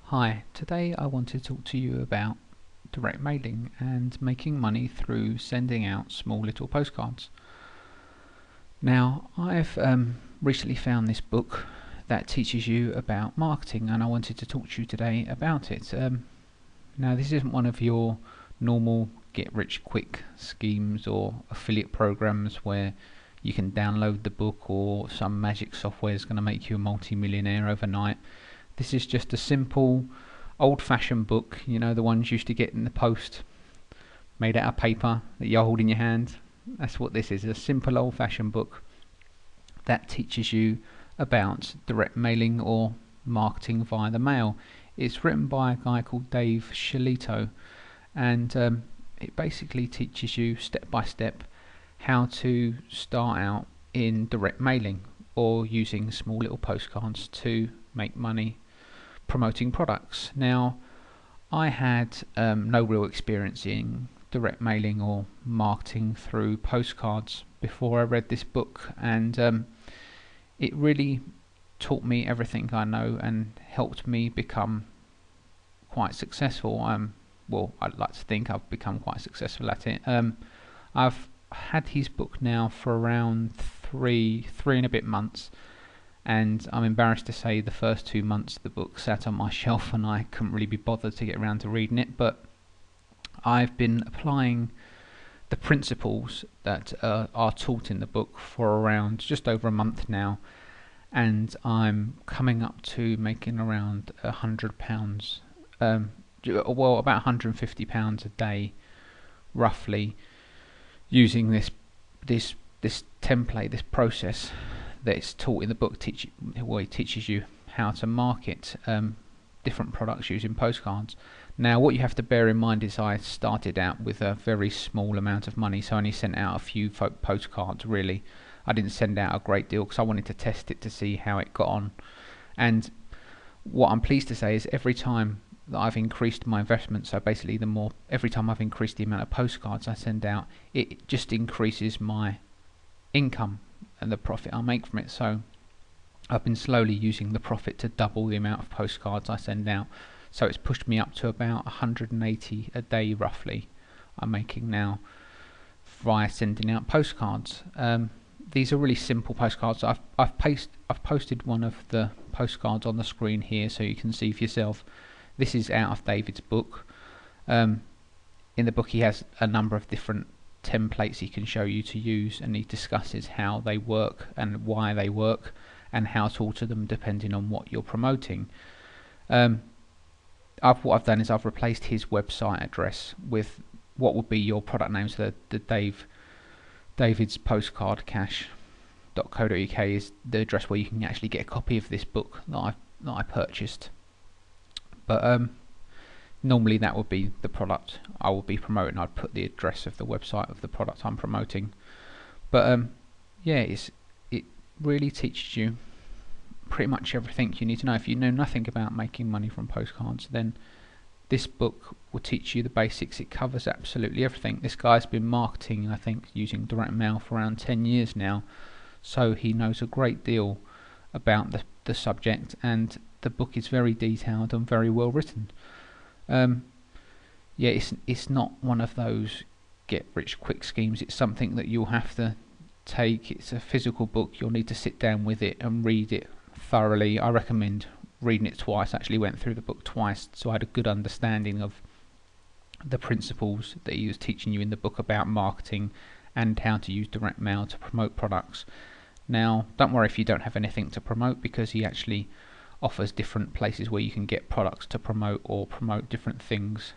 Hi, today I want to talk to you about direct mailing and making money through sending out small little postcards. Now, I've recently found this book that teaches you about marketing, and I wanted to talk to you today about it. Now, this isn't one of your normal get rich quick schemes or affiliate programs where you can download the book or some magic software is going to make you a multi-millionaire overnight. This is just a simple old-fashioned book, the ones you used to get in the post, made out of paper that you hold in your hand. That's what this is, a simple old-fashioned book that teaches you about direct mailing or marketing via the mail. It's written by a guy called Dave Shalito, and it basically teaches you step by step how to start out in direct mailing or using small little postcards to make money promoting products. Now, I had no real experience in direct mailing or marketing through postcards before I read this book, and it really taught me everything I know and helped me become quite successful. Well, I'd like to think I've become quite successful at it. I've had his book now for around three and a bit months, and I'm embarrassed to say the first 2 months the book sat on my shelf and I couldn't really be bothered to get around to reading it, but I've been applying the principles that are taught in the book for around just over a month now, and I'm coming up to making around £100, well, about £150 a day roughly, using this template, this process that is taught in the book. It teaches you how to market different products using postcards. Now, what you have to bear in mind is I started out with a very small amount of money, so I only sent out a few postcards really. I didn't send out a great deal because I wanted to test it to see how it got on. And what I'm pleased to say is every time that I've increased my investment, so basically every time I've increased the amount of postcards I send out, it just increases my income and the profit I make from it. So I've been slowly using the profit to double the amount of postcards I send out, so it's pushed me up to about 180 a day roughly I'm making now via sending out postcards. These are really simple postcards. I've posted one of the postcards on the screen here so you can see for yourself. This is out of David's book. In the book he has a number of different templates he can show you to use, and he discusses how they work and why they work and how to alter them depending on what you're promoting. What I've done is I've replaced his website address with what would be your product name. So the David's postcard cash.co.uk is the address where you can actually get a copy of this book that I purchased. But normally that would be the product I will be promoting. I'd put the address of the website of the product I'm promoting. But yeah, it really teaches you pretty much everything you need to know. If you know nothing about making money from postcards, then this book will teach you the basics. It covers absolutely everything. This guy's been marketing, I think, using direct mail for around 10 years now, so he knows a great deal about the subject, and the book is very detailed and very well written. Yeah, it's not one of those get rich quick schemes. It's something that you'll have to take. It's a physical book. You'll need to sit down with it and read it thoroughly. I recommend reading it twice. I actually went through the book twice, so I had a good understanding of the principles that he was teaching you in the book about marketing and how to use direct mail to promote products. Now, don't worry if you don't have anything to promote, because he actually offers different places where you can get products to promote or promote different things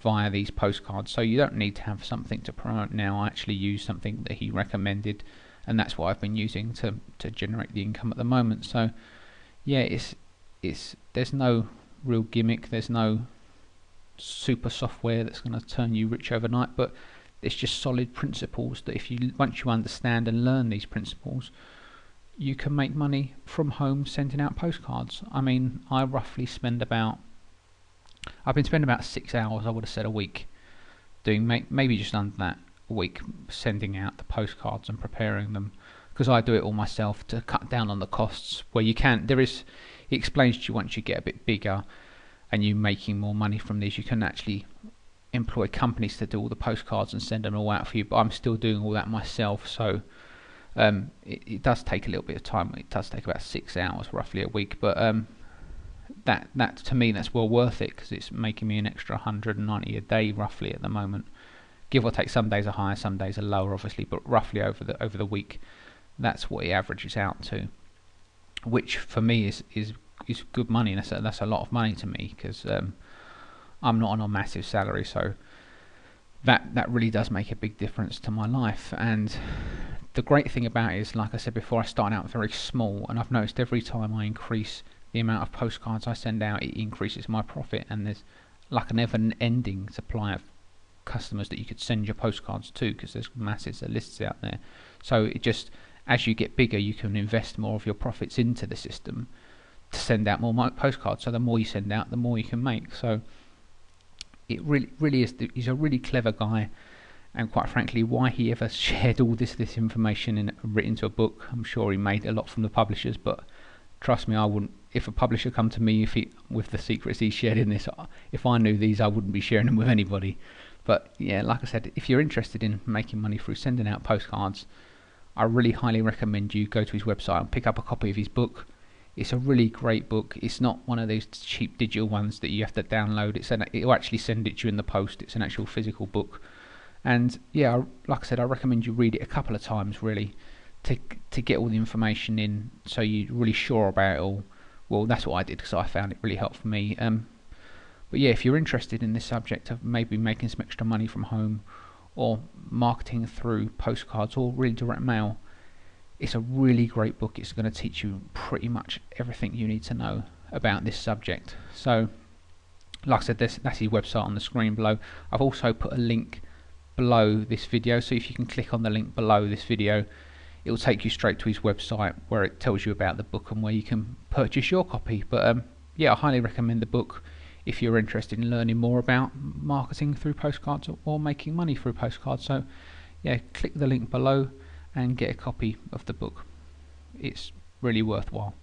via these postcards. So you don't need to have something to promote now. I actually use something that he recommended, and that's what I've been using to generate the income at the moment. So yeah, there's no real gimmick, there's no super software that's going to turn you rich overnight, but it's just solid principles that once you understand and learn these principles, you can make money from home sending out postcards. I mean, I've been spending about 6 hours, I would have said, a week doing maybe just under that a week, sending out the postcards and preparing them, because I do it all myself to cut down on the costs where you can. he explains to you once you get a bit bigger and you're making more money from these, you can actually employ companies to do all the postcards and send them all out for you. But I'm still doing all that myself, so it does take a little bit of time. It does take about 6 hours roughly a week, but that to me, that's well worth it, because it's making me an extra 190 a day roughly at the moment, give or take. Some days are higher, some days are lower, obviously, but roughly over the week, that's what it averages out to, which for me is good money, and that's a lot of money to me, because I'm not on a massive salary, so that really does make a big difference to my life. And the great thing about it is, like I said before, I started out very small, and I've noticed every time I increase the amount of postcards I send out, it increases my profit, and there's like a never-ending supply of customers that you could send your postcards to, because there's massive lists out there. So it just, as you get bigger, you can invest more of your profits into the system to send out more postcards. So the more you send out, the more you can make. So it really is. He's a really clever guy, and quite frankly, why he ever shared all this information and written into a book, I'm sure he made a lot from the publishers, but trust me, I wouldn't. If a publisher come to me with the secrets he shared in this, if I knew these, I wouldn't be sharing them with anybody. But yeah, like I said, if you're interested in making money through sending out postcards, I really highly recommend you go to his website and pick up a copy of his book. It's a really great book. It's not one of those cheap digital ones that you have to download. It'll actually send it to you in the post. It's an actual physical book. And yeah, like I said, I recommend you read it a couple of times, really, to get all the information in, so you're really sure about it all. Well, that's what I did, because I found it really helped for me. But yeah, if you're interested in this subject of maybe making some extra money from home, or marketing through postcards, or really direct mail, it's a really great book. It's going to teach you pretty much everything you need to know about this subject. So, like I said, that's his website on the screen below. I've also put a link below this video, so if you can click on the link below this video, it will take you straight to his website, where it tells you about the book and where you can purchase your copy. But yeah, I highly recommend the book if you're interested in learning more about marketing through postcards or making money through postcards. So yeah, click the link below and get a copy of the book. It's really worthwhile.